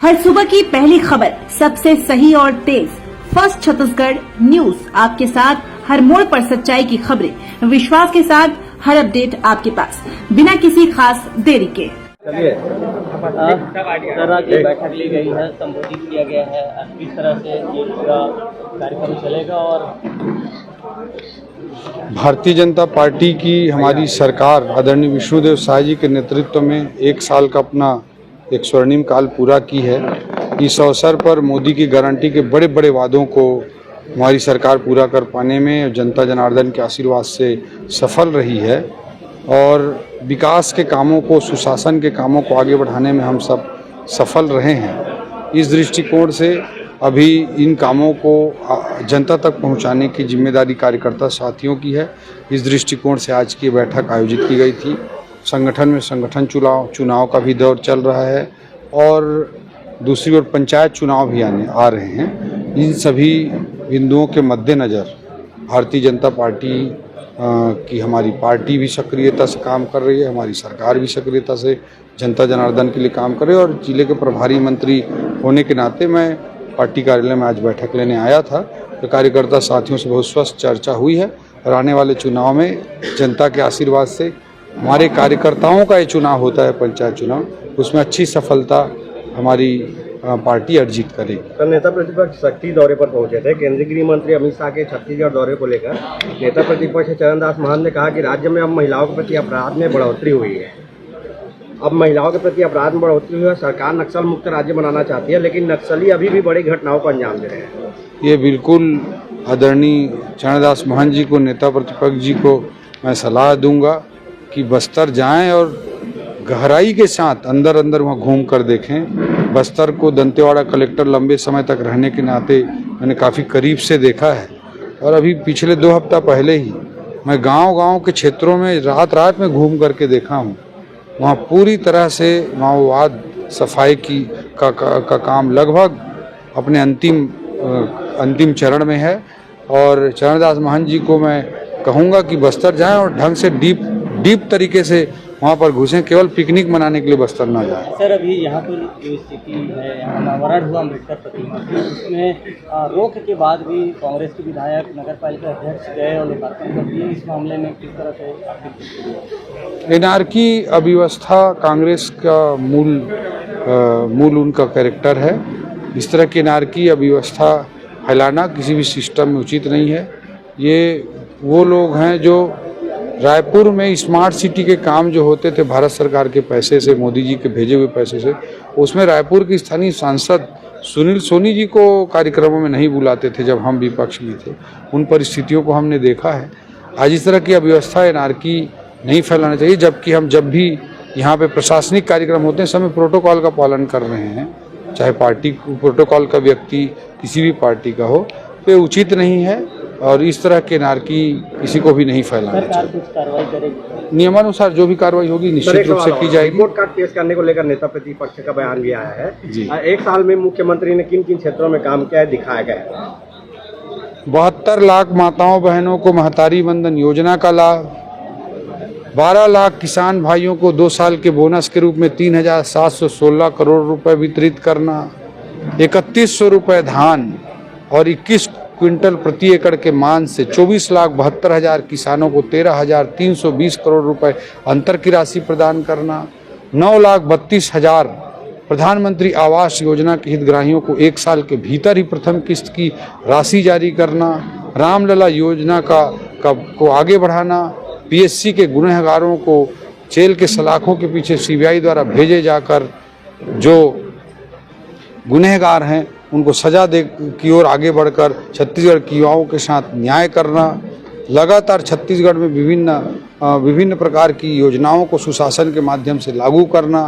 हर सुबह की पहली खबर, सबसे सही और तेज, फर्स्ट छत्तीसगढ़ न्यूज आपके साथ हर मोड़ पर सच्चाई की खबरें, विश्वास के साथ हर अपडेट आपके पास, बिना किसी खास देरी के। सर, आज ये बैठक ली गई है, संबोधित किया गया है, किस तरह से ये पूरा कार्यक्रम चलेगा? और भारतीय जनता पार्टी की हमारी सरकार आदरणीय विष्णुदेव साय जी के नेतृत्व में 1 साल का अपना एक स्वर्णिम काल पूरा की है। इस अवसर पर मोदी की गारंटी के बड़े बड़े वादों को हमारी सरकार पूरा कर पाने में जनता जनार्दन के आशीर्वाद से सफल रही है और विकास के कामों को, सुशासन के कामों को आगे बढ़ाने में हम सब सफल रहे हैं। इस दृष्टिकोण से अभी इन कामों को जनता तक पहुंचाने की जिम्मेदारी कार्यकर्ता साथियों की है। इस दृष्टिकोण से आज की बैठक आयोजित की गई थी। संगठन में संगठन चुनाव का भी दौर चल रहा है और दूसरी ओर पंचायत चुनाव भी आ रहे हैं। इन सभी बिंदुओं के मद्देनज़र भारतीय जनता पार्टी की हमारी पार्टी भी सक्रियता से काम कर रही है, हमारी सरकार भी सक्रियता से जनता जनार्दन के लिए काम कर रही है। और जिले के प्रभारी मंत्री होने के नाते मैं पार्टी कार्यालय में आज बैठक लेने आया था, तो कार्यकर्ता साथियों से बहुत स्वस्थ चर्चा हुई है और आने वाले चुनाव में जनता के आशीर्वाद से हमारे कार्यकर्ताओं का ये चुनाव होता है, पंचायत चुनाव, उसमें अच्छी सफलता हमारी पार्टी अर्जित करेगी। कल नेता प्रतिपक्ष शक्ति दौरे पर पहुंचे थे। केंद्रीय गृह मंत्री अमित शाह के छत्तीसगढ़ दौरे को लेकर नेता प्रतिपक्ष चरणदास महंत ने कहा कि राज्य में अब महिलाओं के प्रति अपराध में बढ़ोतरी हुई है। अब महिलाओं के प्रति अपराध में बढ़ोतरी हुई है। सरकार नक्सल मुक्त राज्य बनाना चाहती है, लेकिन नक्सली अभी भी बड़ी घटनाओं को अंजाम दे रहे हैं। ये बिल्कुल आदरणीय चरणदास महंत जी को, नेता प्रतिपक्ष जी को मैं सलाह दूंगा कि बस्तर जाएं और गहराई के साथ अंदर वहाँ घूम कर देखें। बस्तर को दंतेवाड़ा कलेक्टर लंबे समय तक रहने के नाते मैंने काफ़ी करीब से देखा है और अभी पिछले 2 हफ्ता पहले ही मैं गांव के क्षेत्रों में रात में घूम करके देखा हूं। वहाँ पूरी तरह से माओवाद सफाई का काम लगभग अपने अंतिम चरण में है। और चरणदास महंत जी को मैं कहूँगा कि बस्तर जाएं और ढंग से डीप तरीके से वहाँ पर घुसें, केवल पिकनिक मनाने के लिए बस्तर ना जाए। सर, अभी यहाँ पर जो स्थिति है, यहाँ अनावरण हुआ अम्बेडकर प्रतिमा, उसमें रोक के बाद भी कांग्रेस के विधायक नगर पालिका अध्यक्ष गए और लोकार्पण कर दिए। इस मामले में किस तरह से एनार्की अव्यवस्था कांग्रेस का मूल उनका कैरेक्टर है। इस तरह की एनार्की अव्यवस्था फैलाना किसी भी सिस्टम में उचित नहीं है। ये वो लोग हैं जो रायपुर में स्मार्ट सिटी के काम जो होते थे भारत सरकार के पैसे से, मोदी जी के भेजे हुए पैसे से, उसमें रायपुर के स्थानीय सांसद सुनील सोनी जी को कार्यक्रमों में नहीं बुलाते थे जब हम विपक्ष में थे। उन परिस्थितियों को हमने देखा है। आज इस तरह की अव्यवस्था, एनार्की नहीं फैलाना चाहिए। जबकि हम जब भी यहाँ पे प्रशासनिक कार्यक्रम होते हैं, समय प्रोटोकॉल का पालन कर रहे हैं, चाहे पार्टी प्रोटोकॉल का व्यक्ति किसी भी पार्टी का हो, तो ये उचित नहीं है और इस तरह के नारकी किसी को भी नहीं फैलाना चाहिए। कुछ कार्रवाई करेगी, नियमानुसार जो भी कार्रवाई होगी निश्चित रूप से की जाएगी। रिपोर्ट कार्ड पेश करने को लेकर नेता प्रतिपक्ष का बयान भी आया है जी। 1 साल में मुख्यमंत्री ने किन क्षेत्रों में काम किया है, दिखाया गया है। 72 लाख माताओं बहनों को महतारी वंदन योजना का लाभ, 12 लाख किसान भाइयों को 2 साल के बोनस के रूप में 3,716 करोड़ रुपए वितरित करना, 3100 रुपए धान और 21 क्विंटल प्रति एकड़ के मान से 24,72,000 किसानों को 13,320 करोड़ रुपए अंतर की राशि प्रदान करना, 9,32,000 प्रधानमंत्री आवास योजना के हितग्राहियों को 1 साल के भीतर ही प्रथम किस्त की राशि जारी करना, रामलला योजना को आगे बढ़ाना, पीएससी के गुनहगारों को जेल के सलाखों के पीछे सीबीआई द्वारा भेजे जाकर जो गुनहगार हैं उनको सजा दे की ओर आगे बढ़कर छत्तीसगढ़ के युवाओं के साथ न्याय करना, लगातार छत्तीसगढ़ में विभिन्न प्रकार की योजनाओं को सुशासन के माध्यम से लागू करना।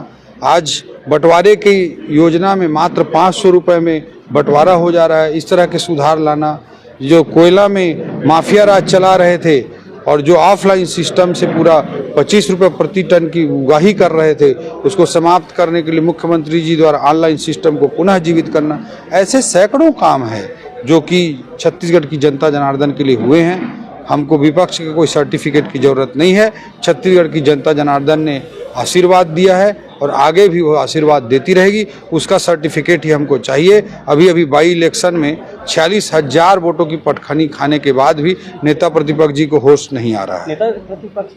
आज बंटवारे की योजना में मात्र 500 रुपये में बंटवारा हो जा रहा है। इस तरह के सुधार लाना। जो कोयला में माफिया राज चला रहे थे और जो ऑफलाइन सिस्टम से पूरा 25 रुपये प्रति टन की उगाही कर रहे थे, उसको समाप्त करने के लिए मुख्यमंत्री जी द्वारा ऑनलाइन सिस्टम को पुनः जीवित करना। ऐसे सैकड़ों काम है जो कि छत्तीसगढ़ की जनता जनार्दन के लिए हुए हैं। हमको विपक्ष के कोई सर्टिफिकेट की जरूरत नहीं है। छत्तीसगढ़ की जनता जनार्दन ने आशीर्वाद दिया है और आगे भी वो आशीर्वाद देती रहेगी। उसका सर्टिफिकेट ही हमको चाहिए। अभी बाई इलेक्शन में 46,000 वोटों की पटखनी खाने के बाद भी नेता प्रतिपक्ष जी को होश नहीं आ रहा है। नेता प्रतिपक्ष